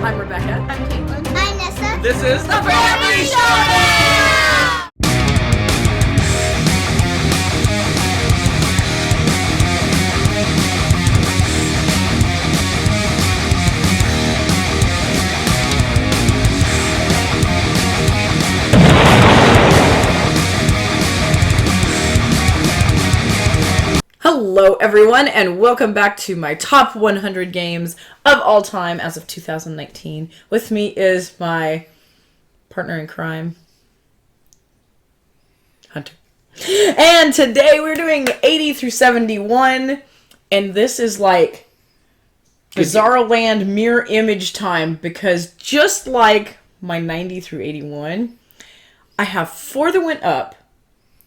I'm Rebecca. I'm Caitlin. I'm Nessa. This is the Family Showdown! Hello everyone, and welcome back to my top 100 games of all time as of 2019. With me is my partner in crime, Hunter. And today we're doing 80 through 71, and this is like Bizarro Land mirror image time, because just like my 90 through 81, I have 4 that went up,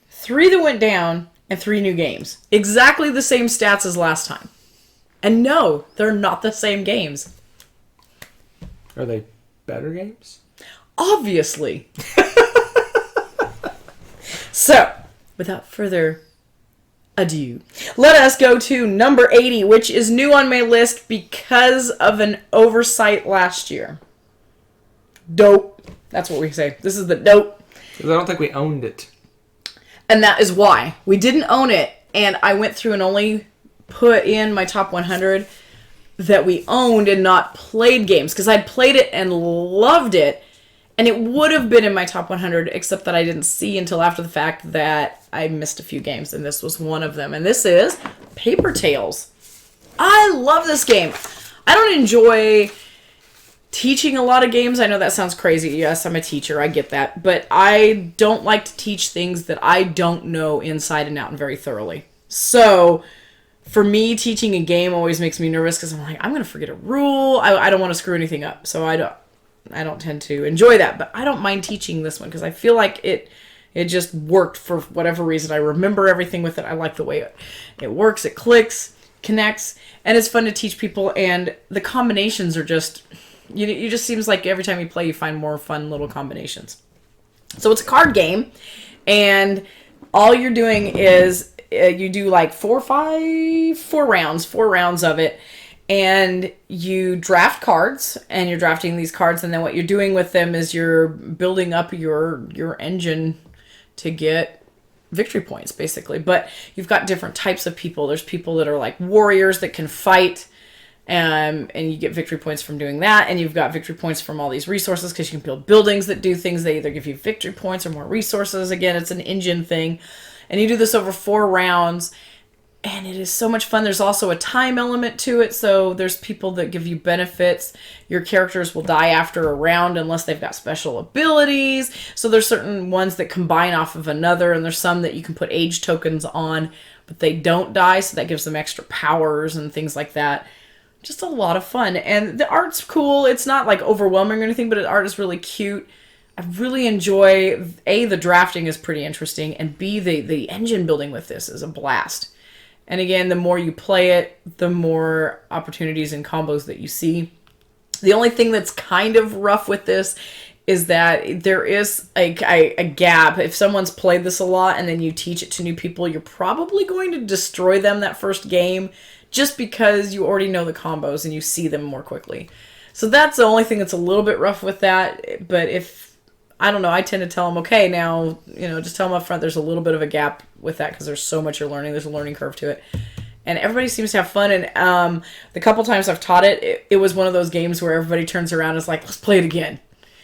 3 that went down, and 3 new games. Exactly the same stats as last time. And no, they're not the same games. Are they better games? Obviously. So, without further ado, let us go to number 80, which is new on my list because of an oversight last year. Dope. That's what we say. This is the dope. Because I don't think we owned it. And that is why. We didn't own it, and I went through and only put in my top 100 that we owned and not played games, because I'd played it and loved it, and it would have been in my top 100, except that I didn't see until after the fact that I missed a few games, and this was one of them. And this is Paper Tales. I love this game. I don't enjoy teaching a lot of games. I know that sounds crazy. Yes, I'm a teacher. I get that. But I don't like to teach things that I don't know inside and out and very thoroughly. So, for me, teaching a game always makes me nervous because I'm like, I'm going to forget a rule. I don't want to screw anything up. So I don't tend to enjoy that. But I don't mind teaching this one because I feel like it just worked for whatever reason. I remember everything with it. I like the way it works. It clicks, connects, and it's fun to teach people. And the combinations are just... You just seems like every time you play, you find more fun little combinations. So it's a card game, and all you're doing is you do like four rounds of it, and you draft cards, and you're drafting these cards, and then what you're doing with them is you're building up your engine to get victory points, basically. But you've got different types of people. There's people that are like warriors that can fight. And you get victory points from doing that, and you've got victory points from all these resources because you can build buildings that do things. They either give you victory points or more resources. Again, it's an engine thing, and you do this over 4 rounds, and it is so much fun. There's also a time element to it, so there's people that give you benefits. Your characters will die after a round unless they've got special abilities, so there's certain ones that combine off of another, and there's some that you can put age tokens on, but they don't die, so that gives them extra powers and things like that. Just a lot of fun, and the art's cool. It's not like overwhelming or anything, but the art is really cute. I really enjoy, A, the drafting is pretty interesting, and B, the engine building with this is a blast. And again, the more you play it, the more opportunities and combos that you see. The only thing that's kind of rough with this is that there is a gap. If someone's played this a lot and then you teach it to new people, you're probably going to destroy them that first game, just because you already know the combos and you see them more quickly. So that's the only thing that's a little bit rough with that. But I don't know, I tend to tell them, okay, now, just tell them up front there's a little bit of a gap with that because there's so much you're learning. There's a learning curve to it. And everybody seems to have fun. And the couple times I've taught it was one of those games where everybody turns around and is like, let's play it again.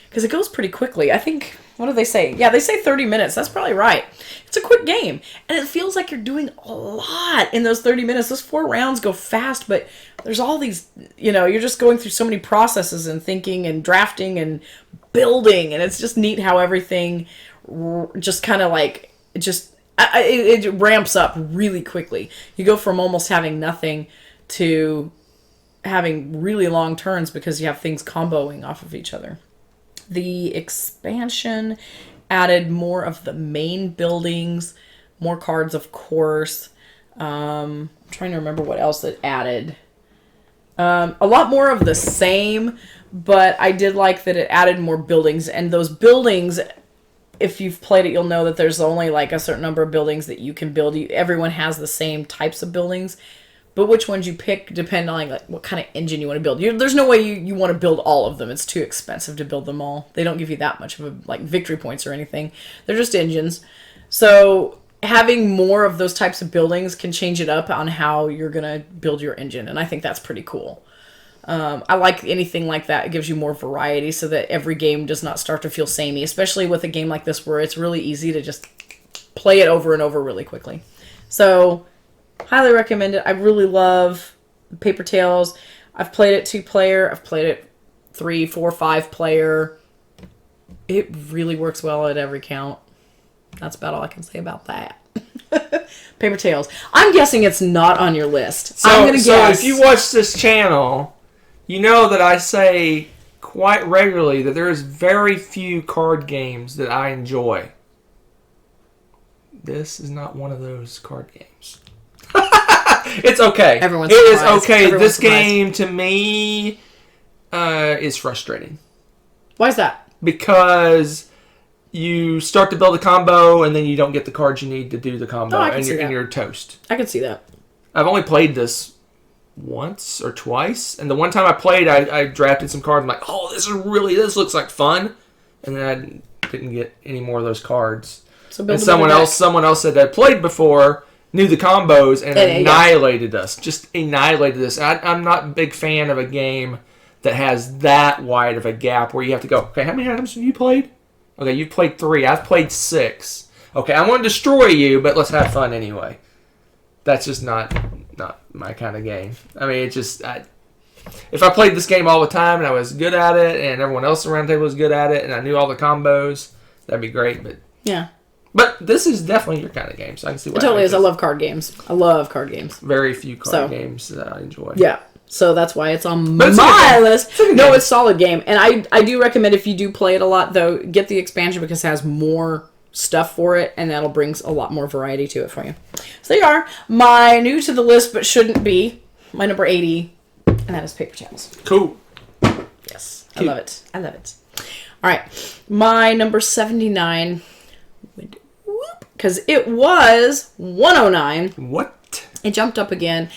Because it goes pretty quickly. I think, what do they say? Yeah, they say 30 minutes. That's probably right. It's a quick game. And it feels like you're doing a lot in those 30 minutes. Those 4 rounds go fast, but there's all these, you're just going through so many processes and thinking and drafting and building. And it's just neat how everything just kind of like, it ramps up really quickly. You go from almost having nothing to having really long turns because you have things comboing off of each other. The expansion added more of the main buildings, more cards, of course. I'm trying to remember what else it added. A lot more of the same, but I did like that it added more buildings. And those buildings, if you've played it, you'll know that there's only like a certain number of buildings that you can build. Everyone has the same types of buildings, But which ones you pick depend on like what kind of engine you want to build. There's no way you want to build all of them. It's too expensive to build them all. They don't give you that much of a, like victory points or anything. They're just engines. So having more of those types of buildings can change it up on how you're going to build your engine. And I think that's pretty cool. I like anything like that. It gives you more variety so that every game does not start to feel samey, especially with a game like this where it's really easy to just play it over and over really quickly. So highly recommend it. I really love Paper Tales. I've played it 2-player. I've played it 3, 4, 5-player. It really works well at every count. That's about all I can say about that. Paper Tales. I'm guessing it's not on your list. I'm gonna guess. So if you watch this channel, you know that I say quite regularly that there is very few card games that I enjoy. This is not one of those card games. It's okay. Everyone's it is surprised. okay. Everyone's This surprised. game to me is frustrating Why is that? because you start to build a combo and then you don't get the cards you need to do the combo, Oh, I can and see that. and you're toast. I can see that. I've only played this once or twice, and the one time I played, I drafted some cards. I'm like, oh, this looks like fun, and then I didn't get any more of those cards. So build And a better someone else that had played before knew the combos and Yeah. annihilated us. Just annihilated us. I'm not a big fan of a game that has that wide of a gap where you have to go, okay, how many items have you played? Okay, you've played 3. I've played 6. Okay, I want to destroy you, but let's have fun anyway. That's just not my kind of game. I mean, it's just... if I played this game all the time and I was good at it and everyone else around the table was good at it and I knew all the combos, that'd be great. But Yeah. But this is definitely your kind of game, so I can see why It totally like is. I this. love card games. I love card games. Very few card So. games that I enjoy. Yeah. So that's why it's on But it's a good my game. list. It's a good No, game. it's a solid game. And I do recommend if you do play it a lot, though, get the expansion because it has more stuff for it, and that'll bring a lot more variety to it for you. So there you are. My new to the list, but shouldn't be, my number 80, and that is Paper Tales. Cool. Yes. Cute. I love it. I love it. All right. My number 79, because it was 109. What? It jumped up again,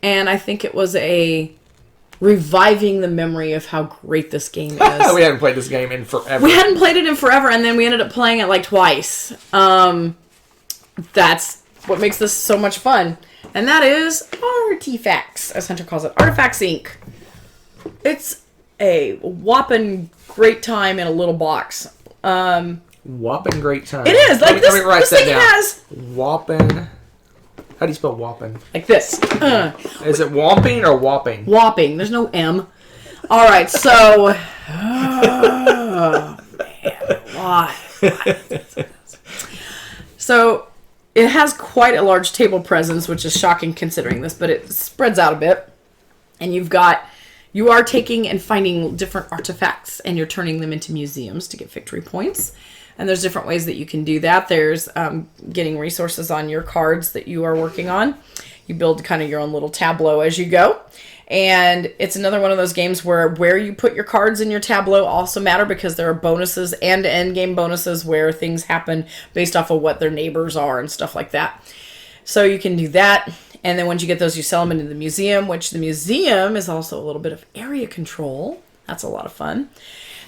and I think it was a reviving the memory of how great this game is. We haven't played this game in forever. We hadn't played it in forever, and then we ended up playing it like twice. That's what makes this so much fun. And that is Artifacts, as Hunter calls it. Artifacts Inc. It's a whopping great time in a little box. Whopping great time. It is. Like let me write this that thing down. has... Whopping. How do you spell whopping? Like this. Is it whomping or whopping? Whopping. There's no M. All right, so... Oh, man. Why? So, it has quite a large table presence, which is shocking considering this, but it spreads out a bit. And you are taking and finding different artifacts, and you're turning them into museums to get victory points. And there's different ways that you can do that. There's getting resources on your cards that you are working on. You build kind of your own little tableau as you go. And it's another one of those games where you put your cards in your tableau also matter because there are bonuses and end game bonuses where things happen based off of what their neighbors are and stuff like that. So you can do that. And then once you get those, you sell them into the museum, which the museum is also a little bit of area control. That's a lot of fun.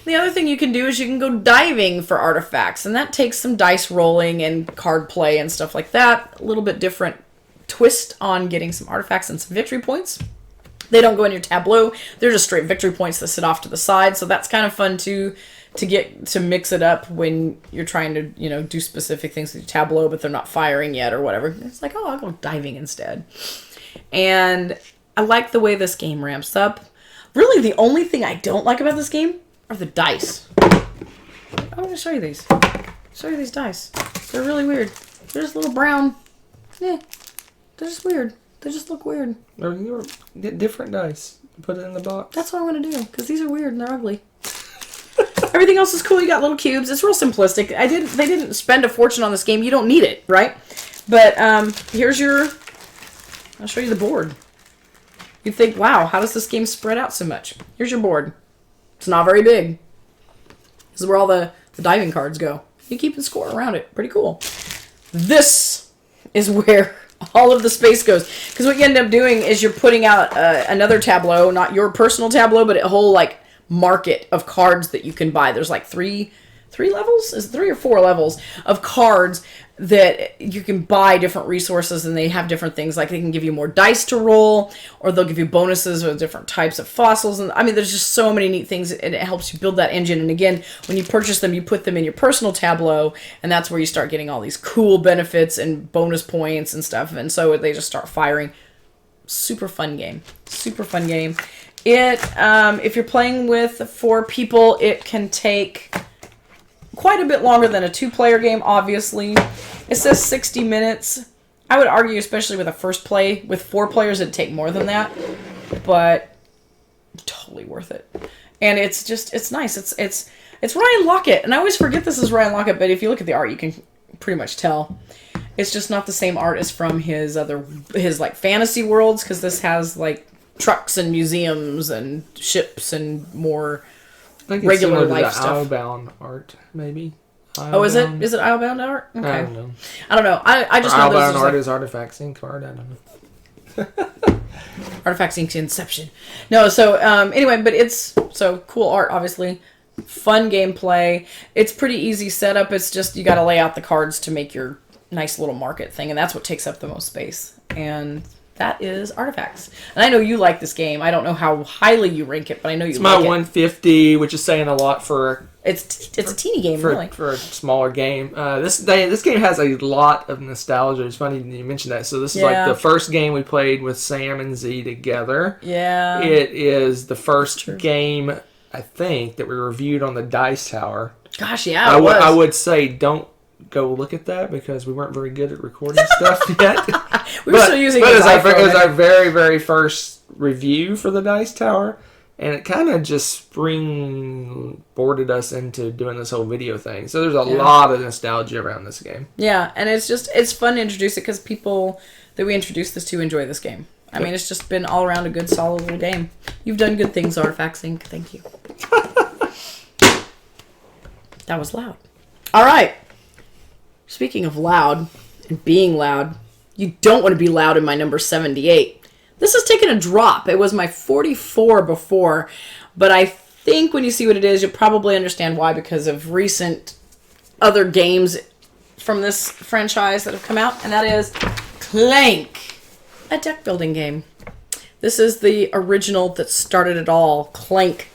The other thing you can do is you can go diving for artifacts, and that takes some dice rolling and card play and stuff like that. A little bit different twist on getting some artifacts and some victory points. They don't go in your tableau. They're just straight victory points that sit off to the side, so that's kind of fun to get to mix it up when you're trying to, do specific things with your tableau, but they're not firing yet or whatever. It's like, oh, I'll go diving instead. And I like the way this game ramps up. Really, the only thing I don't like about this game are the dice. I'm going to show you these. Show you these dice. They're really weird. They're just little brown. Yeah. They're just weird. They just look weird. Get different dice. Put it in the box. That's what I want to do, because these are weird and they're ugly. Everything else is cool. You got little cubes. It's real simplistic. They didn't spend a fortune on this game. You don't need it, right? But here's I'll show you the board. You'd think, wow, how does this game spread out so much? Here's your board. It's not very big. This is where all the diving cards go. You keep the score around it. Pretty cool. This is where All of the space goes. Because what you end up doing is you're putting out another tableau, not your personal tableau, but a whole like market of cards that you can buy. There's like three levels? Is it 3 or 4 levels of cards that you can buy different resources, and they have different things. Like they can give you more dice to roll, or they'll give you bonuses with different types of fossils. And I mean, there's just so many neat things, and it helps you build that engine. And again, when you purchase them, you put them in your personal tableau, and that's where you start getting all these cool benefits and bonus points and stuff. And so they just start firing. Super fun game. Super fun game. It, if you're playing with 4 people, it can take quite a bit longer than a 2-player game, obviously. It says 60 minutes. I would argue, especially with a first play, with 4 players, it'd take more than that. But totally worth it. And it's just, it's nice. It's Ryan Lockett. And I always forget this is Ryan Lockett, but if you look at the art, you can pretty much tell. It's just not the same art as from his like fantasy worlds, because this has like trucks and museums and ships and more regular life stuff. Islebound art, maybe. Oh, is it? Is it Islebound art? Okay. I don't know. I don't know. I just know Islebound art like, is Artifacts Inc. art. I don't know. Artifacts Inc. Inception. No, so anyway, but it's so cool art, obviously. Fun gameplay. It's pretty easy setup. It's just you got to lay out the cards to make your nice little market thing, and that's what takes up the most space. And that is Artifacts. And I know you like this game. I don't know how highly you rank it, but I know you like it. It's my 150, which is saying a lot for... It's a teeny game, really. For a smaller game. This game has a lot of nostalgia. It's funny you mentioned that. So this is like the first game we played with Sam and Z together. Yeah. It is the first game, I think, that we reviewed on the Dice Tower. Gosh, yeah, I would say don't go look at that, because we weren't very good at recording stuff yet. We were still using it was our very, very first review for the Dice Tower, and it kind of just springboarded us into doing this whole video thing. So there's a lot of nostalgia around this game. Yeah, and it's fun to introduce it, because people that we introduce this to enjoy this game. I mean, it's just been all around a good, solid little game. You've done good things, Artifacts Inc. Thank you. That was loud. All right. Speaking of loud and being loud, you don't want to be loud in my number 78. This has taken a drop. It was my 44 before, but I think when you see what it is, you'll probably understand why, because of recent other games from this franchise that have come out, and that is Clank, a deck building game. This is the original that started it all, Clank.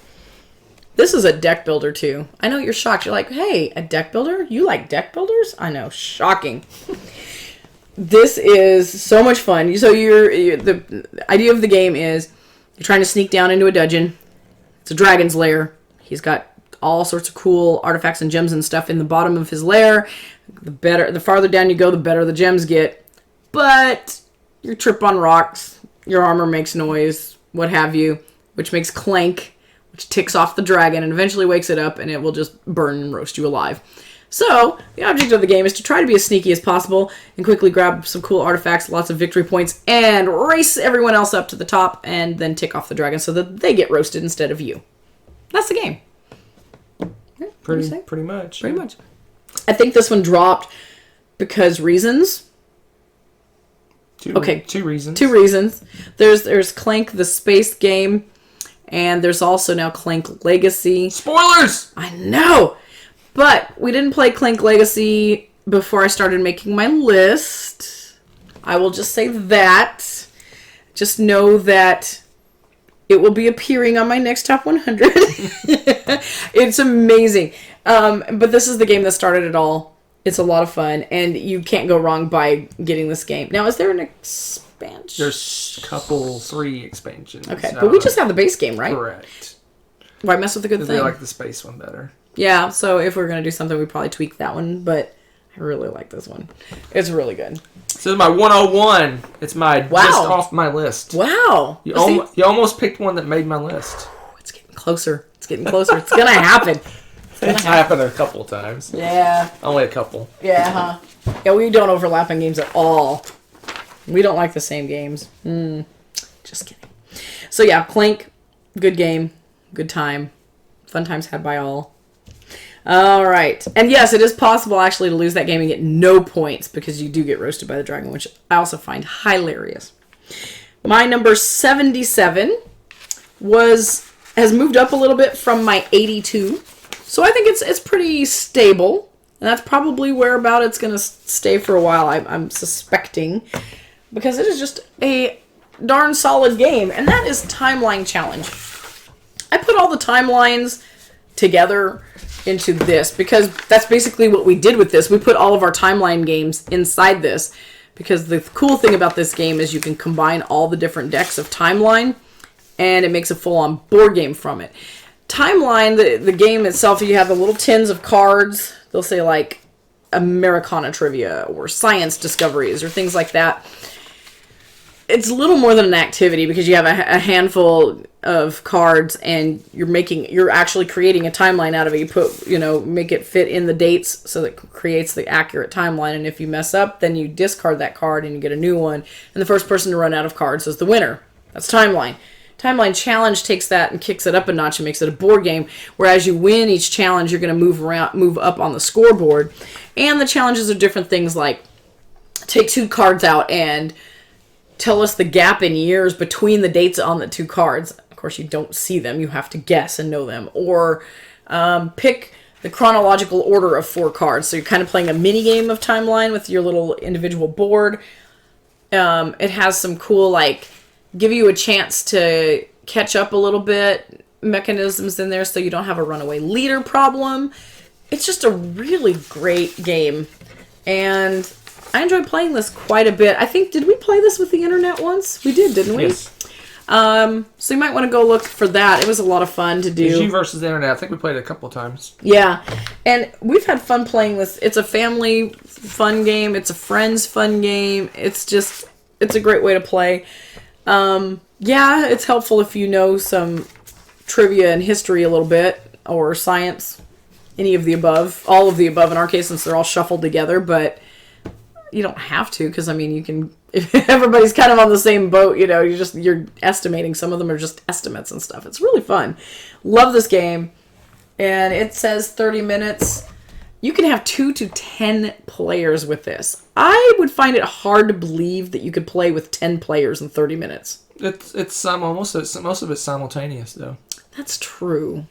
This is a deck builder, too. I know you're shocked. You're like, hey, a deck builder? You like deck builders? I know. Shocking. This is so much fun. So the idea of the game is you're trying to sneak down into a dungeon. It's a dragon's lair. He's got all sorts of cool artifacts and gems and stuff in the bottom of his lair. The farther down you go, the better the gems get. But you trip on rocks. Your armor makes noise, what have you, which makes clank, which ticks off the dragon and eventually wakes it up, and it will just burn and roast you alive. So, the object of the game is to try to be as sneaky as possible and quickly grab some cool artifacts, lots of victory points, and race everyone else up to the top and then tick off the dragon so that they get roasted instead of you. That's the game. Pretty much. Pretty much. I think this one dropped because reasons. Two reasons. Two reasons. There's Clank the space game, and there's also now Clank Legacy. Spoilers! I know! But we didn't play Clank Legacy before I started making my list. I will just say that. Just know that it will be appearing on my next top 100. It's amazing. But this is the game that started it all. It's a lot of fun, and you can't go wrong by getting this game. Now, is there an expansion? There's 3 expansions. Okay, but we just have the base game, right? Correct. Why mess with the good thing? I like the space one better. Yeah, so if we're going to do something, we'd probably tweak that one, but I really like this one. It's really good. This is my 101. It's my just off my list. Wow. You almost picked one that made my list. It's getting closer. It's getting closer. It's going to happen. It's happened a couple of times. Yeah. Only a couple. Yeah, huh? Yeah, we don't overlap in games at all. We don't like the same games. Just kidding. So yeah, Clank, good game, good time. Fun times had by all. All right. And yes, it is possible actually to lose that game and get no points because you do get roasted by the dragon, which I also find hilarious. My number 77 has moved up a little bit from my 82. So I think it's pretty stable. And that's probably where about it's going to stay for a while, I'm suspecting. Because it is just a darn solid game. And that is Timeline Challenge. I put all the timelines together into this because that's basically what we did with this. We put all of our timeline games inside this because the cool thing about this game is you can combine all the different decks of timeline and it makes a full-on board game from it. Timeline, the game itself, you have the little tins of cards. They'll say like Americana trivia or science discoveries or things like that. It's a little more than an activity because you have a handful of cards and you're actually creating a timeline out of it. You make it fit in the dates so that it creates the accurate timeline. And if you mess up, then you discard that card and you get a new one. And the first person to run out of cards is the winner. That's Timeline. Timeline Challenge takes that and kicks it up a notch and makes it a board game. Whereas you win each challenge, you're going to move up on the scoreboard. And the challenges are different things like take 2 cards out and tell us the gap in years between the dates on the 2 cards. Of course, you don't see them. You have to guess and know them. Or pick the chronological order of 4 cards. So you're kind of playing a mini game of timeline with your little individual board. It has some cool, give you a chance to catch up a little bit mechanisms in there so you don't have a runaway leader problem. It's just a really great game. And I enjoyed playing this quite a bit. I think, did we play this with the internet once? We did, didn't we? Yes. So you might want to go look for that. It was a lot of fun to do. It's you versus the internet. I think we played it a couple of times. Yeah. And we've had fun playing this. It's a family fun game. It's a friends fun game. It's a great way to play. Yeah, it's helpful if you know some trivia and history a little bit, or science, any of the above. All of the above in our case, since they're all shuffled together, but you don't have to, because you can, if everybody's kind of on the same boat, you're estimating. Some of them are just estimates and stuff. It's really fun. Love this game. And it says 30 minutes. You can have 2 to 10 players with this. I would find it hard to believe that you could play with 10 players in 30 minutes. It's most of it's simultaneous though. That's true.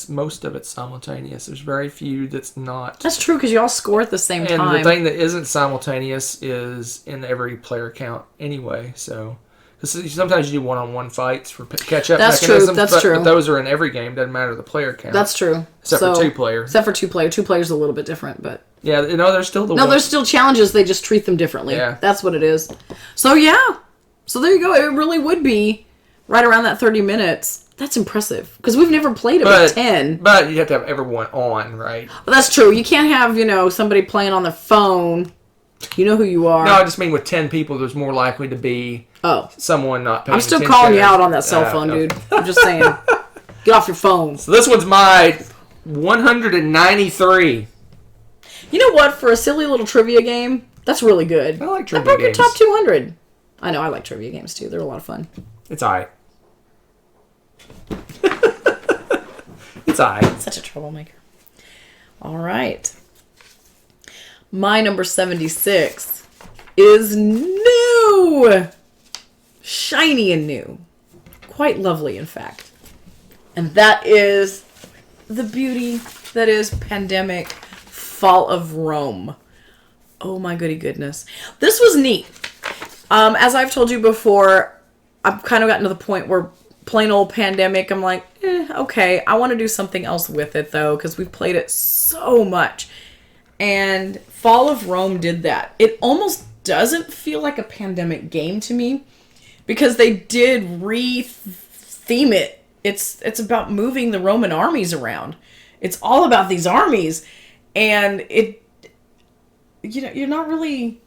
Most of it's simultaneous. There's very few that's not. That's true, because you all score at the same time. And the thing that isn't simultaneous is in every player count anyway. So, because sometimes you do one-on-one fights for catch-up That's mechanisms. That's true. But those are in every game. Doesn't matter the player count. That's true. Except for 2 players. Except for 2 players. 2 players is a little bit different, but yeah, there's still there's still challenges. They just treat them differently. Yeah, that's what it is. So yeah, so there you go. It really would be right around that 30 minutes. That's impressive, because we've never played it with 10. But you have to have everyone on, right? Well, that's true. You can't have, somebody playing on their phone. You know who you are. No, I just mean with 10 people, there's more likely to be someone not paying attention. I'm still calling you out on that cell phone, dude. I'm just saying. Get off your phone. So this one's my 193. You know what? For a silly little trivia game, that's really good. I like trivia games. That broke games. your top 200. I know, I like trivia games too. They're a lot of fun. It's alright. It's alright. Such a troublemaker. All right. My number 76 is new. Shiny and new. Quite lovely, in fact. And that is the beauty that is Pandemic Fall of Rome. Oh my goody goodness. This was neat. As I've told you before, I've kind of gotten to the point where plain old Pandemic, I'm like, okay, I want to do something else with it, though, because we've played it so much. And Fall of Rome did that. It almost doesn't feel like a Pandemic game to me, because they did re-theme it. It's about moving the Roman armies around. It's all about these armies, and you're not really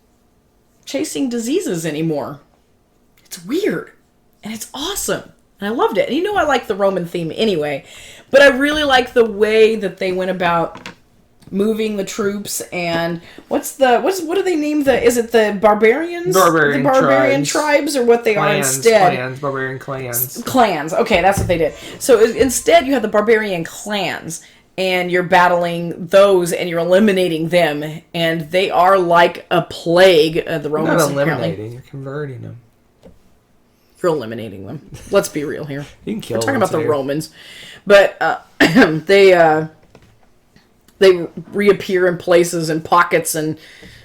chasing diseases anymore. It's weird, and it's awesome. And I loved it. And I like the Roman theme anyway. But I really like the way that they went about moving the troops. And what do they name is it the barbarians? The barbarian tribes, or what they are instead? Barbarian clans. Clans. Okay, that's what they did. So instead you have the barbarian clans. and you're battling those and you're eliminating them, and they are like a plague. The Romans, not eliminating, apparently. you're converting them. You're eliminating them. Let's be real here. You can kill We're talking them about the too. Romans, but they reappear in places and pockets and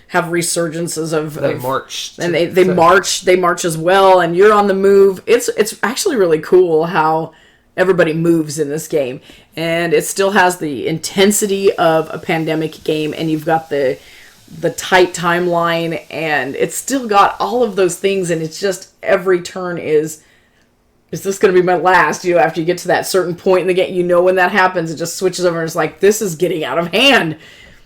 have resurgences of They march. and they march as well, and you're on the move. It's actually really cool how everybody moves in this game, and it still has the intensity of a pandemic game, and you've got the tight timeline, and it's still got all of those things, and it's just every turn is this going to be my last? After you get to that certain point in the game, when that happens, it just switches over and it's like, this is getting out of hand.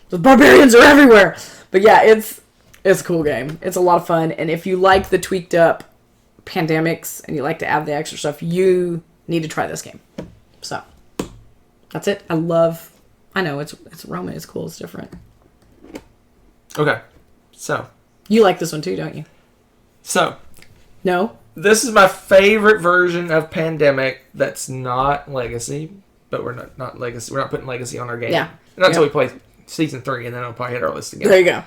The barbarians are everywhere. But yeah, it's a cool game. It's a lot of fun, and if you like the tweaked up pandemics and you like to add the extra stuff, you need to try this game. So that's it. I know it's Roman. It's cool. It's different. Okay, so You like this one too, don't you? No? This is my favorite version of Pandemic that's not Legacy, but we're not Legacy. We're not putting Legacy on our game. Yeah. Not until we play Season 3, and then it'll probably hit our list again. There you go.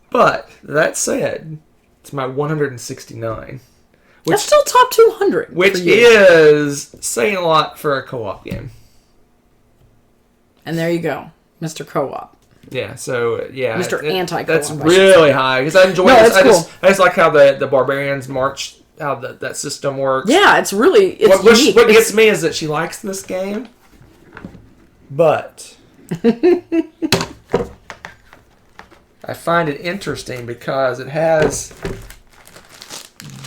But, that said, it's my 169. That's still top 200. Which is saying a lot for a co-op game. And there you go. Mr. Co-op. Yeah, so, yeah. Mr. Anti-co-op. That's really high, because I enjoy this. Cool. I just like how the barbarians march, how that system works. Yeah, it's unique. What gets me is that she likes this game, but I find it interesting because it has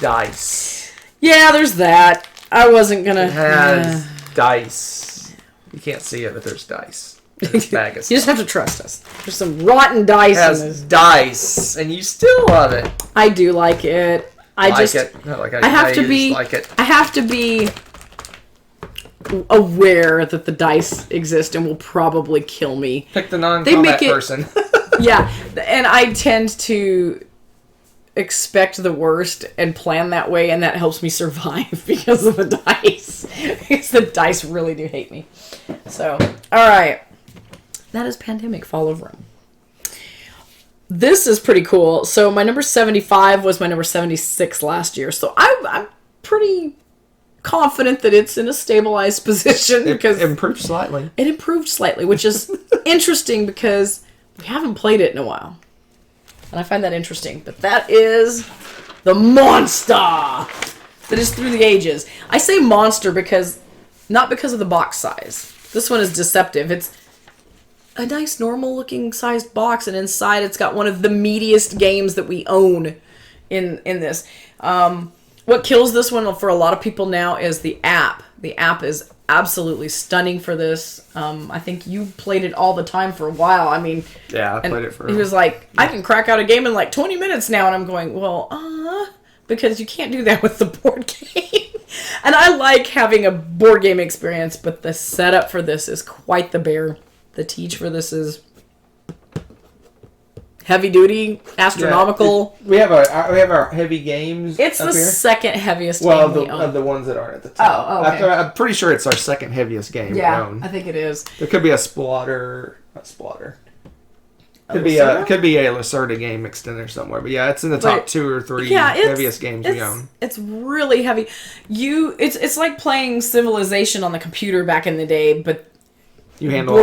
dice. Yeah, there's that. I wasn't gonna. It has dice. You can't see it, but there's dice. There's bag of You just have to trust us. There's some rotten dice It has in this. dice, and you still love it. I do like it. I have to be. Like it. I have to be aware that the dice exist and will probably kill me. Pick the non-combat make it- person. Yeah, and I tend to expect the worst and plan that way, and that helps me survive because of the dice. Because the dice really do hate me. So, all right. That is Pandemic: Fall of Rome. This is pretty cool. So my number 75 was my number 76 last year. So I'm pretty confident that it's in a stabilized position because it improved slightly. It improved slightly, which is interesting because we haven't played it in a while. And I find that interesting. But that is the monster that is through the ages. I say monster because, not because of the box size. This one is deceptive. It's a nice normal looking sized box, and inside it's got one of the meatiest games that we own in this. What kills this one for a lot of people now is the app. The app is absolutely stunning for this. I think you played it all the time for a while. I mean, yeah, I played it for. He was like, I can crack out a game in like 20 minutes now, and I'm going, well, because you can't do that with the board game. And I like having a board game experience, but the setup for this is quite the bear. The teach for this is heavy duty, astronomical. Yeah, we have our heavy games. It's the here. second heaviest game we own. Of the ones that aren't at the top. Oh, okay. I'm pretty sure it's our second heaviest game we own. I think it is. There could be a Splotter, not Splotter. Could be a Lacerda game mixed in there somewhere, but yeah, it's in the top 2 or 3 heaviest games we own. It's really heavy. It's like playing Civilization on the computer back in the day, but you handle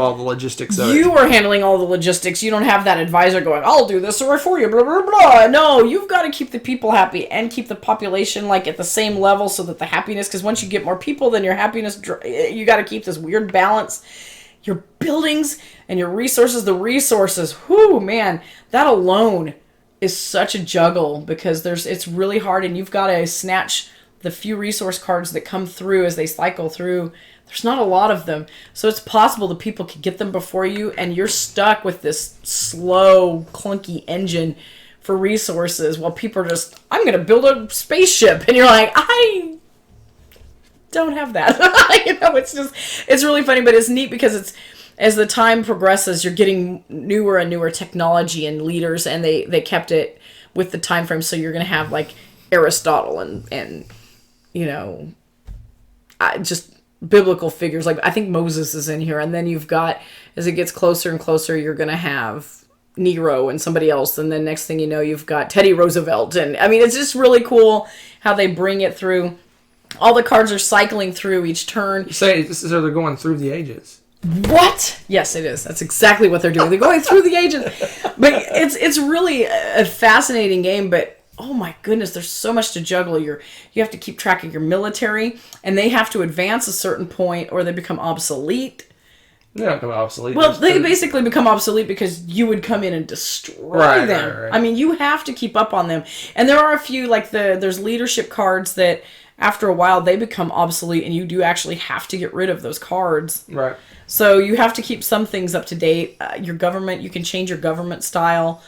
all the logistics of it. You are handling all the logistics. You don't have that advisor going, I'll do this for you, blah, blah, blah. No, you've got to keep the people happy and keep the population like at the same level so that the happiness, because once you get more people, then your happiness, you got to keep this weird balance. Your buildings and your resources, whoo, man, that alone is such a juggle because it's really hard, and you've got to snatch the few resource cards that come through as they cycle through. There's not a lot of them. So it's possible that people could get them before you, and you're stuck with this slow, clunky engine for resources while people are just, I'm going to build a spaceship. And you're like, I don't have that. It's really funny, but it's neat because as the time progresses, you're getting newer and newer technology and leaders, and they kept it with the time frame. So you're going to have like Aristotle and just biblical figures. Like, I think Moses is in here. And then you've got, as it gets closer and closer, you're going to have Nero and somebody else. And then next thing you know, you've got Teddy Roosevelt. And I mean, it's just really cool how they bring it through. All the cards are cycling through each turn. You say so they're going through the ages. What? Yes, it is. That's exactly what they're doing. They're going through the ages. But it's really a fascinating game, but oh my goodness, there's so much to juggle. You have to keep track of your military, and they have to advance a certain point or they become obsolete. They don't become obsolete. Well, they basically become obsolete because you would come in and destroy them. Right. I mean, you have to keep up on them. And there are a few, like there's leadership cards that after a while they become obsolete, and you do actually have to get rid of those cards. Right. So you have to keep some things up to date. Your government, you can change your government style,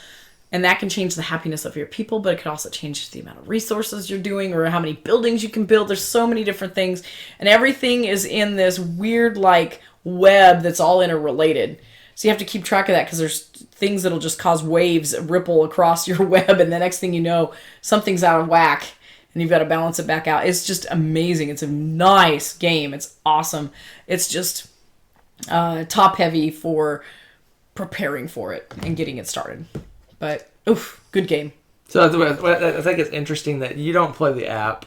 and that can change the happiness of your people, but it could also change the amount of resources you're doing or how many buildings you can build. There's so many different things, and everything is in this weird, like, web that's all interrelated. So you have to keep track of that because there's things that'll just cause waves ripple across your web, and the next thing you know, something's out of whack, and you've got to balance it back out. It's just amazing. It's a nice game. It's awesome. It's just top heavy for preparing for it and getting it started. But, oof, good game. So I think it's interesting that you don't play the app.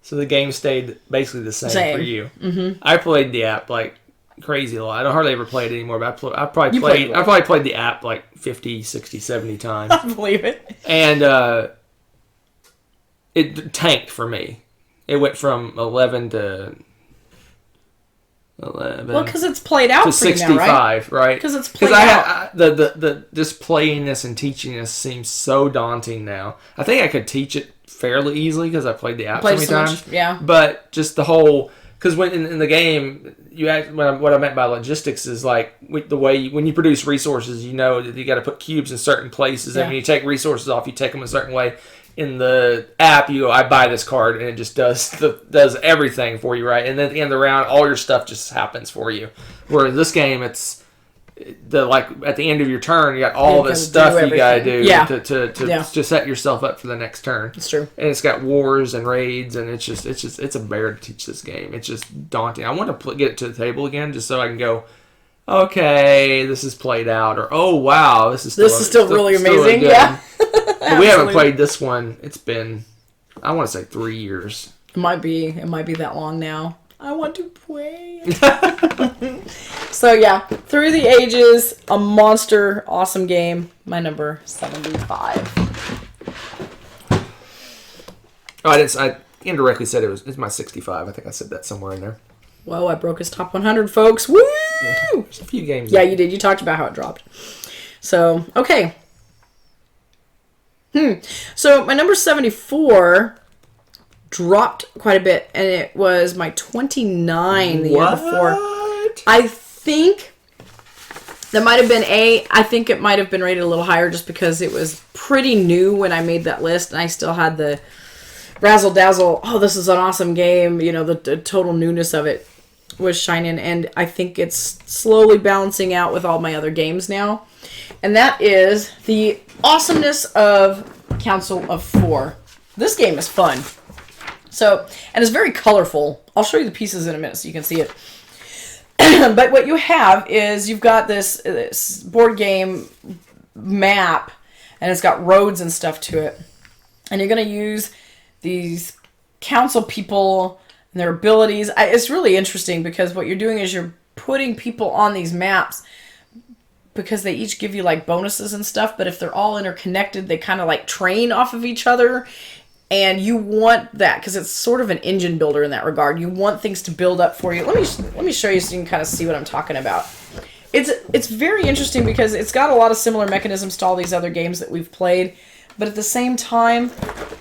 So the game stayed basically the same. For you. Mm-hmm. I played the app like crazy a lot. I don't hardly ever play it anymore, but I probably played the app like 50, 60, 70 times. I believe it. And it tanked for me. It went from 11 to 11. Well, because it's played out to for you 65, now, right? right? Because it's played out. The just playing this and teaching this seems so daunting now. I think I could teach it fairly easily because I played the app so many times. Yeah. But just the whole, because when in the game, what I meant by logistics is like the way when you produce resources, you know that you got to put cubes in certain places, and when you take resources off, you take them a certain way. In the app, you go, I buy this card, and it just does everything for you, right? And then at the end of the round, all your stuff just happens for you. Where in this game, it's at the end of your turn, you got all this stuff you got to do to set yourself up for the next turn. It's true. And it's got wars and raids, and it's a bear to teach this game. It's just daunting. I want to get it to the table again, just so I can go, okay, this is played out, or oh wow, this is still really amazing. Yeah. But we haven't played this one. It's been, I want to say 3 years. It might be that long now. I want to play. So yeah, Through the Ages, a monster, awesome game. My number 75. Oh, I indirectly said it's my 65. I think I said that somewhere in there. Whoa, I broke his top 100, folks. Woo! There's a few games. Yeah, you did. You talked about how it dropped. So, okay. So my number 74 dropped quite a bit, and it was my 29 the year before. I think that might have been I think it might have been rated a little higher just because it was pretty new when I made that list, and I still had the razzle dazzle. Oh, this is an awesome game. You know, the total newness of it was shining, and I think it's slowly balancing out with all my other games now. And that is the awesomeness of Council of Four. This game is fun. So, and it's very colorful. I'll show you the pieces in a minute so you can see it. But what you have is you've got this board game map, and it's got roads and stuff to it. And you're going to use these council people and their abilities. It's really interesting because what you're doing is you're putting people on these maps because they each give you like bonuses and stuff, but if they're all interconnected, they kind of like train off of each other, and you want that because it's sort of an engine builder in that regard. You want things to build up for you. Let me show you so you can kind of see what I'm talking about. It's very interesting because it's got a lot of similar mechanisms to all these other games that we've played, but at the same time,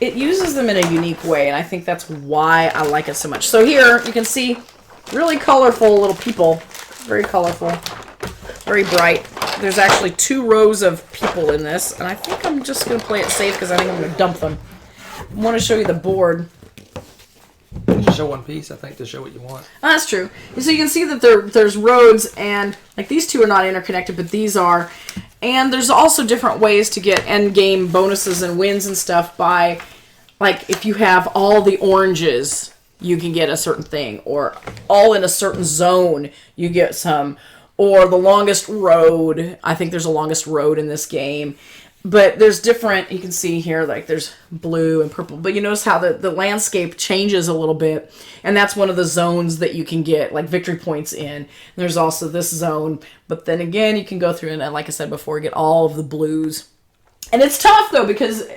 it uses them in a unique way, and I think that's why I like it so much. So here, you can see really colorful little people. Very colorful. Very bright. There's actually 2 rows of people in this, and I think I'm just going to play it safe because I think I'm going to dump them. I want to show you the board. Just show one piece, I think, to show what you want. Oh, that's true. And so you can see that there's roads, and like these 2 are not interconnected, but these are. And there's also different ways to get end game bonuses and wins and stuff by, like, if you have all the oranges you can get a certain thing, or all in a certain zone, you get some, or the longest road. I think there's a longest road in this game. But there's different, you can see here, like there's blue and purple. But you notice how the landscape changes a little bit. And that's one of the zones that you can get, like, victory points in. And there's also this zone. But then again, you can go through and, like I said before, get all of the blues. And it's tough, though, because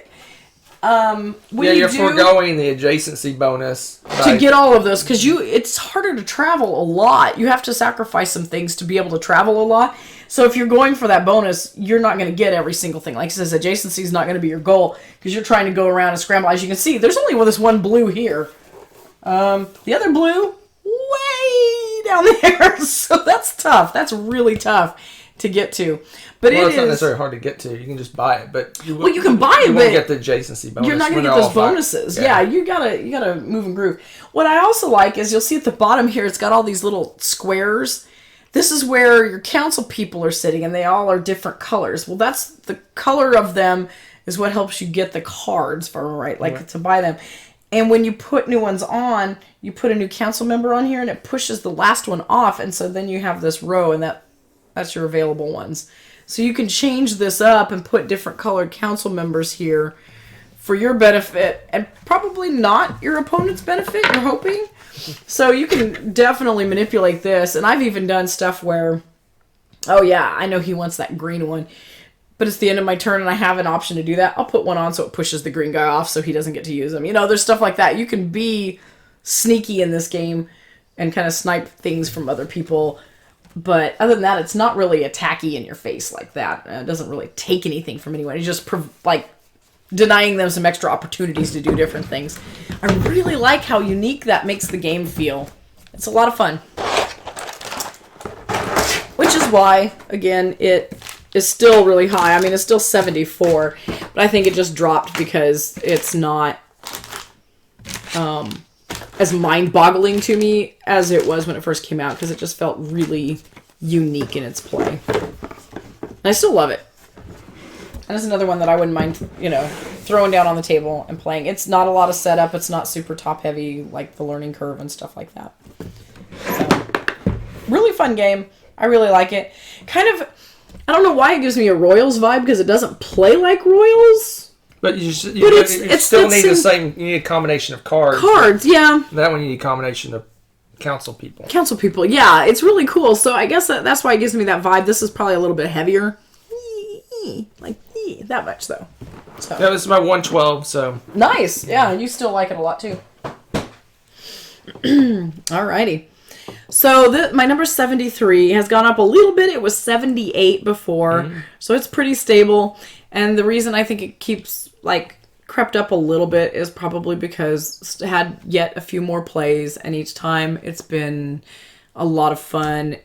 you're foregoing the adjacency bonus to get all of those, because it's harder to travel a lot. You have to sacrifice some things to be able to travel a lot. So if you're going for that bonus, you're not going to get every single thing. Like it says, adjacency is not going to be your goal because you're trying to go around and scramble. As you can see, there's only this one blue here. The other blue, way down there. So that's tough. That's really tough to get to. But it's not necessarily hard to get to. You can just buy it, but you can buy it, you but won't get the adjacency bonus. You're not going to get those bonuses. Yeah, you gotta move and groove. What I also like is you'll see at the bottom here, it's got all these little squares. This is where your council people are sitting, and they all are different colors. Well, that's the color of them is what helps you get the cards, if I'm right, to buy them. And when you put new ones on, you put a new council member on here, and it pushes the last one off, and so then you have this row, and that's your available ones. So you can change this up and put different colored council members here for your benefit, and probably not your opponent's benefit, you're hoping. So you can definitely manipulate this. And I've even done stuff where, oh yeah, I know he wants that green one, but it's the end of my turn and I have an option to do that. I'll put one on so it pushes the green guy off so he doesn't get to use them. There's stuff like that. You can be sneaky in this game and kind of snipe things from other people. But other than that, it's not really attacky in your face like that. It doesn't really take anything from anyone. It's just denying them some extra opportunities to do different things. I really like how unique that makes the game feel. It's a lot of fun. Which is why, again, it is still really high. I mean, it's still 74, but I think it just dropped because it's not as mind-boggling to me as it was when it first came out, because it just felt really unique in its play. And I still love it. And it's another one that I wouldn't mind, throwing down on the table and playing. It's not a lot of setup. It's not super top-heavy, like the learning curve and stuff like that. So, really fun game. I really like it. Kind of, I don't know why it gives me a Royals vibe, because it doesn't play like Royals. But you still need the same. You need a combination of cards. Cards, yeah. That one you need a combination of council people. Council people, yeah. It's really cool. So I guess that's why it gives me that vibe. This is probably a little bit heavier. Like that much though. So. Yeah, this is my 112. So nice. Yeah, you still like it a lot too. Alrighty. So my number 73 has gone up a little bit. It was 78 before, so it's pretty stable. And the reason I think it keeps crept up a little bit is probably because it's had yet a few more plays, and each time it's been a lot of fun.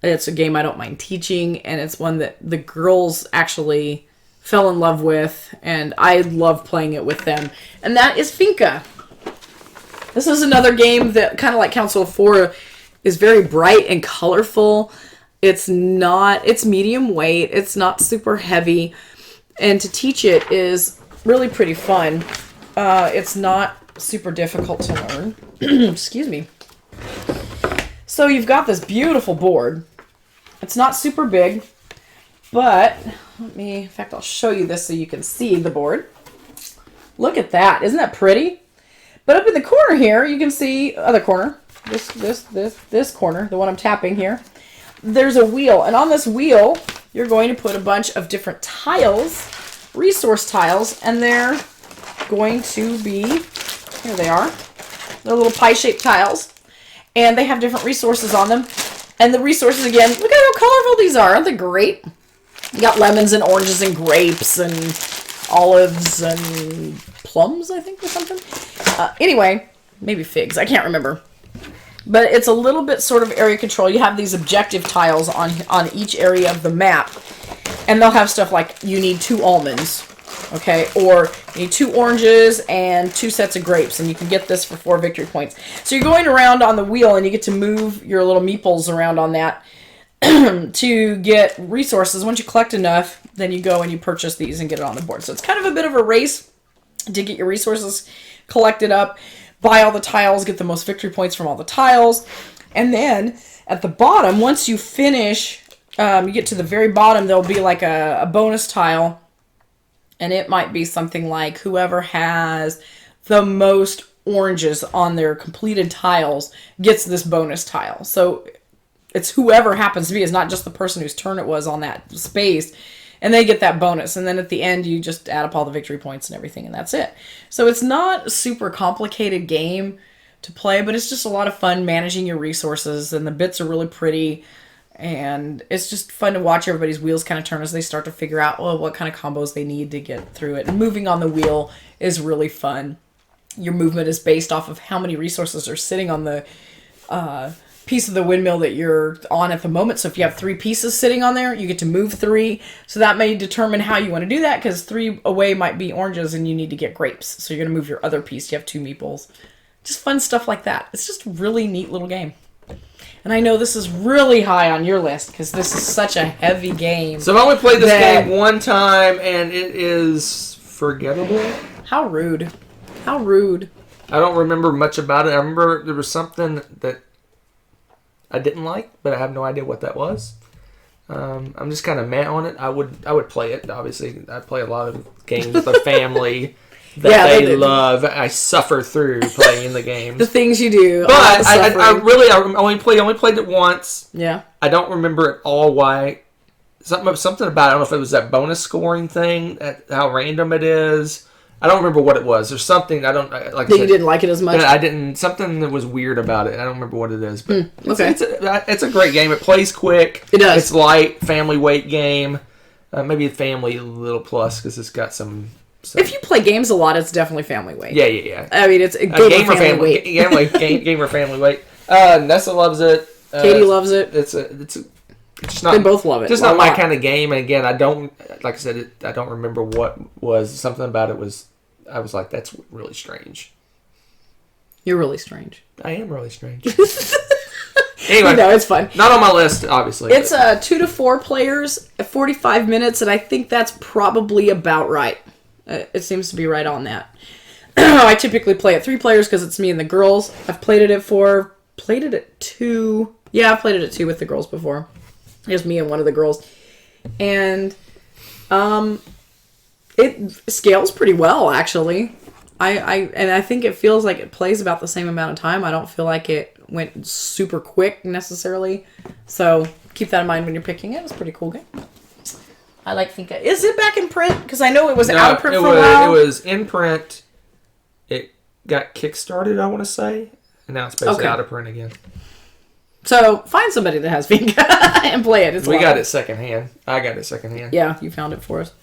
It's a game I don't mind teaching, and it's one that the girls actually fell in love with, and I love playing it with them. And that is Finca. This is another game that, kind of like Council of Four, is very bright and colorful. It's medium weight. It's not super heavy. And to teach it is really pretty fun. It's not super difficult to learn. Excuse me. So you've got this beautiful board. It's not super big, but in fact, I'll show you this so you can see the board. Look at that. Isn't that pretty? But up in the corner here, you can see, other corner, this corner, the one I'm tapping here, there's a wheel. And on this wheel, you're going to put a bunch of different tiles, resource tiles, and they're going to be, here they are, they're little pie-shaped tiles, and they have different resources on them. And the resources, again, look at how colorful these are. Aren't they great? You got lemons and oranges and grapes and olives and plums, I think, or something. Anyway, maybe figs. I can't remember. But it's a little bit sort of area control. You have these objective tiles on each area of the map. And they'll have stuff like, you need 2 almonds. Okay, or you need 2 oranges and 2 sets of grapes, and you can get this for 4 victory points. So you're going around on the wheel, and you get to move your little meeples around on that to get resources. Once you collect enough, then you go and you purchase these and get it on the board. So it's kind of a bit of a race to get your resources collected up, buy all the tiles, get the most victory points from all the tiles. And then at the bottom, once you finish, you get to the very bottom, there'll be like a bonus tile. And it might be something like whoever has the most oranges on their completed tiles gets this bonus tile. So it's whoever happens to be. It's not just the person whose turn it was on that space. And they get that bonus. And then at the end, you just add up all the victory points and everything, and that's it. So it's not a super complicated game to play, but it's just a lot of fun managing your resources, and the bits are really pretty. And it's just fun to watch everybody's wheels kind of turn as they start to figure out, well, what kind of combos they need to get through it. And moving on the wheel is really fun. Your movement is based off of how many resources are sitting on the piece of the windmill that you're on at the moment. So if you have 3 pieces sitting on there, you get to move 3. So that may determine how you want to do that, because 3 away might be oranges and you need to get grapes. So you're going to move your other piece. You have 2 meeples. Just fun stuff like that. It's just a really neat little game. And I know this is really high on your list because this is such a heavy game. So I've only played this game one time, and it is forgettable. How rude. How rude. I don't remember much about it. I remember there was something that I didn't like, but I have no idea what that was. I'm just kind of meh on it. I would play it, obviously. I play a lot of games with a family that they love. I suffer through playing the games. The things you do. But I only played it once. Yeah. I don't remember at all why. Something about it. I don't know if it was that bonus scoring thing, how random it is. I don't remember what it was. There's something I don't like. That you didn't like it as much. I didn't. Something that was weird about it. I don't remember what it is. But okay. It's a great game. It plays quick. It does. It's light, family weight game. Maybe a family little plus because it's got some. If you play games a lot, it's definitely family weight. Yeah. I mean, it's a gamer family weight. Gamer family weight. Nessa loves it. Katie loves it. It's just not. They both love it. Just not my kind of game. And again, I don't. Like I said, I don't remember what was. Something about it was. I was like, that's really strange. You're really strange. I am really strange. Anyway, no, it's fun. Not on my list, obviously. It's 2 to 4 players, 45 minutes, and I think that's probably about right. It seems to be right on that. I typically play at 3 players because it's me and the girls. I've played it at 4. Played it at 2. Yeah, I've played it at 2 with the girls before. Just me and one of the girls. And it scales pretty well, actually. I think it feels like it plays about the same amount of time. I don't feel like it went super quick necessarily. So keep that in mind when you're picking it. It's a pretty cool game. I like Finca. Is it back in print? Because I know it was out of print for a while. It was in print. It got kickstarted, I want to say. And now it's basically out of print again. So find somebody that has Finca and play it. We got it secondhand. I got it secondhand. Yeah, you found it for us.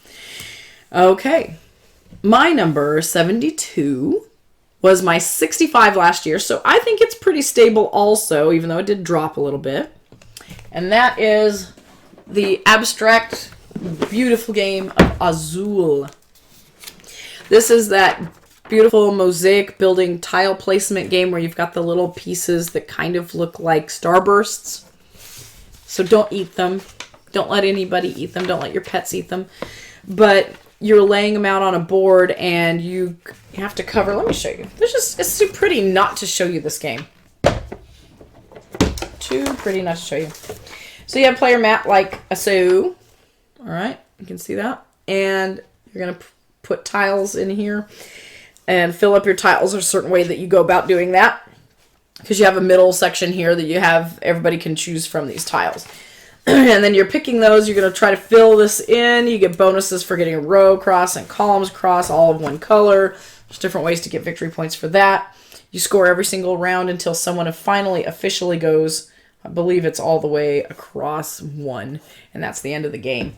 Okay. My number 72 was my 65 last year. So I think it's pretty stable also, even though it did drop a little bit. And that is the abstract, beautiful game of Azul. This is that beautiful mosaic building tile placement game where you've got the little pieces that kind of look like starbursts. So don't eat them. Don't let anybody eat them. Don't let your pets eat them. But you're laying them out on a board and you have to cover. Let me show you. It's too pretty not to show you this game. Too pretty not to show you. So you have player mat like so. All right, you can see that. And you're going to put tiles in here and fill up your tiles a certain way that you go about doing that. Because you have a middle section here that you have, everybody can choose from these tiles. And then you're picking those. You're going to try to fill this in. You get bonuses for getting a row across and columns across, all of one color. There's different ways to get victory points for that. You score every single round until someone finally officially goes, I believe it's all the way across 1. And that's the end of the game.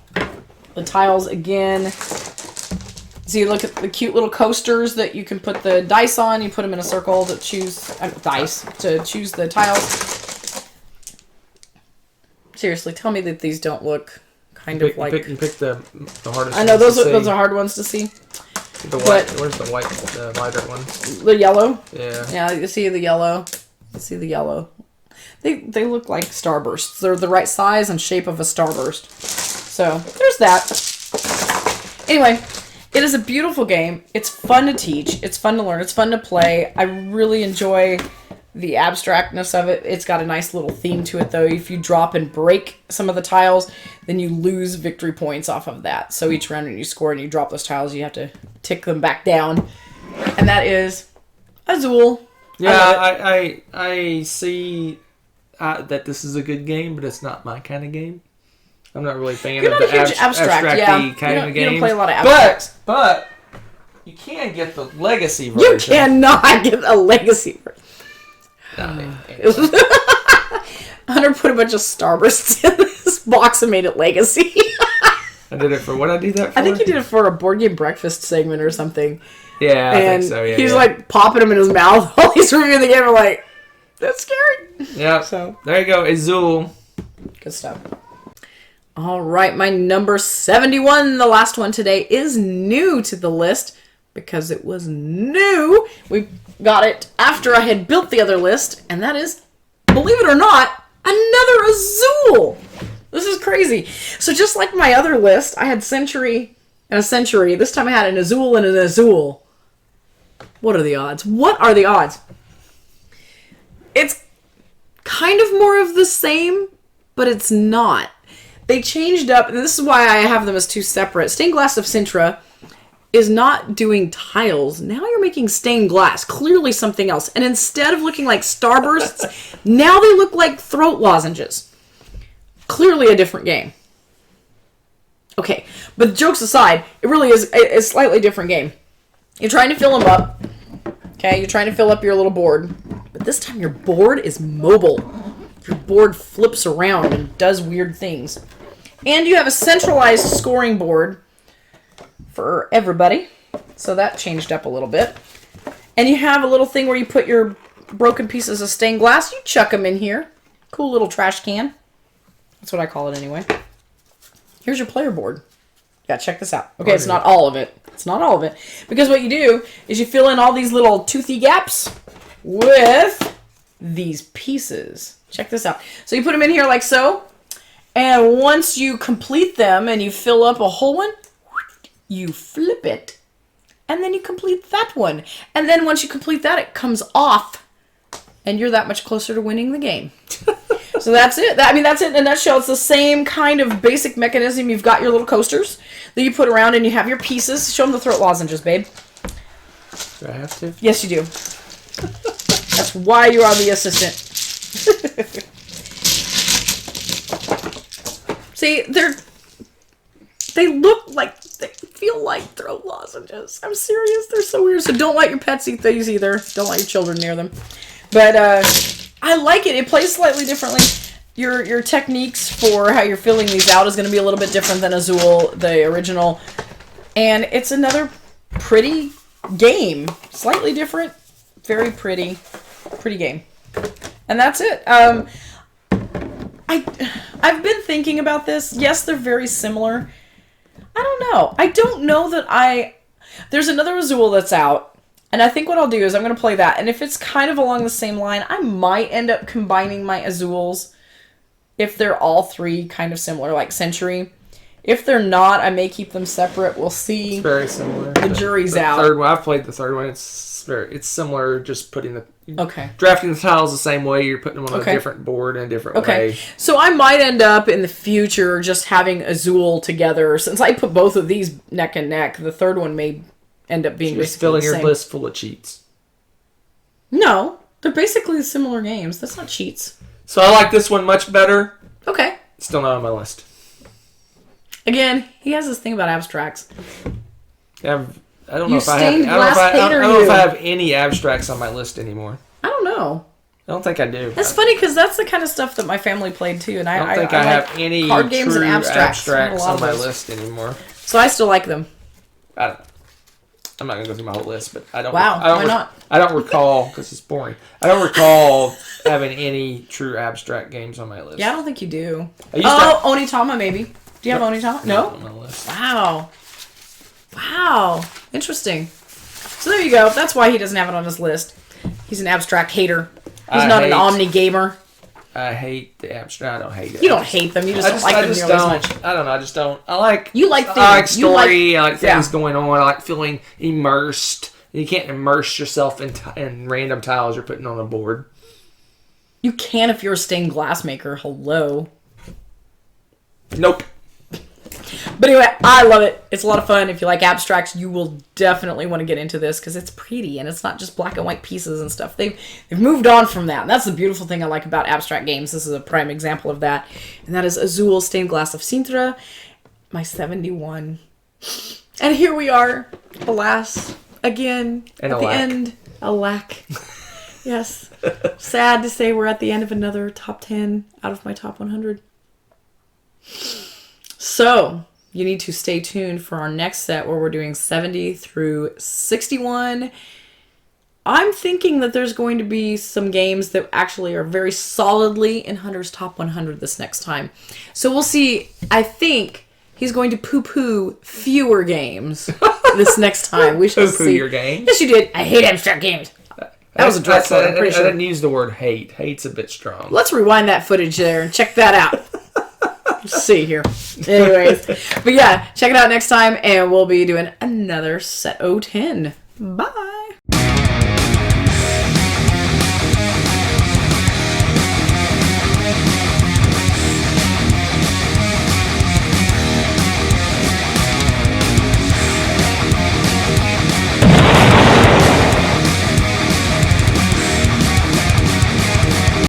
The tiles again. So you look at the cute little coasters that you can put the dice on. You put them in a circle to choose to choose the tiles. Seriously, tell me that these don't look You pick the hardest. I know those are hard ones to see. The white. Where's the white? The lighter one. The yellow. Yeah. Yeah, you see the yellow. You see the yellow. They look like starbursts. They're the right size and shape of a starburst. So there's that. Anyway, It is a beautiful game. It's fun to teach. It's fun to learn. It's fun to play. I really enjoy the abstractness of it. It's got a nice little theme to it, though. If you drop and break some of the tiles, then you lose victory points off of that. So each round when you score and you drop those tiles, you have to tick them back down. And that is Azul. Yeah, I see that this is a good game, but it's not my kind of game. I'm not really a fan You're of not the a huge abstract, kind of games. You don't play a lot of abstracts. But you can get the legacy version. You cannot get a legacy version. Hunter put a bunch of Starbursts in this box and made it legacy. I did it for what I do that for? I think he did it for a board game breakfast segment or something. Yeah, I think so. Yeah, he's like popping them in his mouth while he's reviewing the game. I'm like, that's scary. Yeah. So there you go, Azul. Good stuff. All right, my number 71, the last one today, is new to the list because it was new. We got it after I had built the other list, and that is, believe it or not, another Azul. This is crazy. So just like my other list, I had Century and a Century. This time I had an Azul and an Azul. What are the odds? What are the odds? It's kind of more of the same, but it's not. They changed up, and this is why I have them as two separate. Stained Glass of Sintra is not doing tiles. Now you're making stained glass. Clearly something else. And instead of looking like starbursts, now they look like throat lozenges. Clearly a different game. Okay, but jokes aside, it really is a slightly different game. You're trying to fill them up. Okay, you're trying to fill up your little board. But this time your board is mobile. Your board flips around and does weird things. And you have a centralized scoring board for everybody. So that changed up a little bit. And you have a little thing where you put your broken pieces of stained glass. You chuck them in here. Cool little trash can. That's what I call it anyway. Here's your player board. Yeah, check this out. Okay, it's not all of it. It's not all of it. Because what you do is you fill in all these little toothy gaps with these pieces. Check this out. So you put them in here like so. And once you complete them and you fill up a whole one, you flip it. And then you complete that one. And then once you complete that, it comes off. And you're that much closer to winning the game. So that's it. That's it in a nutshell. It's the same kind of basic mechanism. You've got your little coasters that you put around and you have your pieces. Show them the throat lozenges, babe. Do I have to? Yes, you do. That's why you are the assistant. See, they look like, they feel like throat lozenges. I'm serious. They're so weird. So don't let your pets eat these either. Don't let your children near them. But I like it. It plays slightly differently. Your techniques for how you're filling these out is going to be a little bit different than Azul, the original. And it's another pretty game. Slightly different. Very pretty game. And that's it. I've been thinking about this. Yes, they're very similar. I don't know. I don't know that there's another Azul that's out. And I think what I'll do is I'm going to play that. And if it's kind of along the same line, I might end up combining my Azuls if they're all three kind of similar, like Century. If they're not, I may keep them separate. We'll see. It's very similar. The jury's out. Third one, I've played the third one. It's similar, just drafting the tiles the same way. You're putting them on a different board in a different way. So I might end up in the future just having Azul together. Since I put both of these neck and neck, the third one may end up being just filling your list full of cheats. No, they're basically similar games. That's not cheats. So I like this one much better. Okay. Still not on my list. Again, he has this thing about abstracts. I don't know if I have any abstracts on my list anymore. I don't know. I don't think I do. That's funny because that's the kind of stuff that my family played too, and I don't think I have any card games and abstracts on my list anymore. So I still like them. I don't know. I'm not gonna go through my whole list, but I don't. Wow, why not? I don't recall because it's boring. I don't recall having any true abstract games on my list. Yeah, I don't think you do. Onitama maybe. Do you have Onitama? No. On my list. Wow. Interesting. So there you go. That's why he doesn't have it on his list. He's an abstract hater. He's not an omni gamer. I hate the abstract. I don't hate it. You don't hate them. You just don't like them nearly as much. I don't know. I just don't. I like. You like things. I like story. I like things yeah. going on. I like feeling immersed. You can't immerse yourself in random tiles you're putting on a board. You can if you're a stained glass maker. Hello. Nope. But anyway, I love it. It's a lot of fun. If you like abstracts, you will definitely want to get into this because it's pretty and it's not just black and white pieces and stuff. They've moved on from that. And that's the beautiful thing I like about abstract games. This is a prime example of that. And that is Azul Stained Glass of Sintra, my 71. And here we are, alas, again, and at the end. Alack. Yes. Sad to say we're at the end of another top 10 out of my top 100. So, you need to stay tuned for our next set where we're doing 70 through 61. I'm thinking that there's going to be some games that actually are very solidly in Hunter's top 100 this next time. So we'll see. I think he's going to poo-poo fewer games this next time. We shall Poo-poo see. your games? Yes, you did. I hate abstract games. That was a direct quote, I'm pretty I sure. didn't use the word hate. Hate's a bit strong. Let's rewind that footage there and check that out. Let's see here. Anyways. But yeah, check it out next time and we'll be doing another set 010. Bye.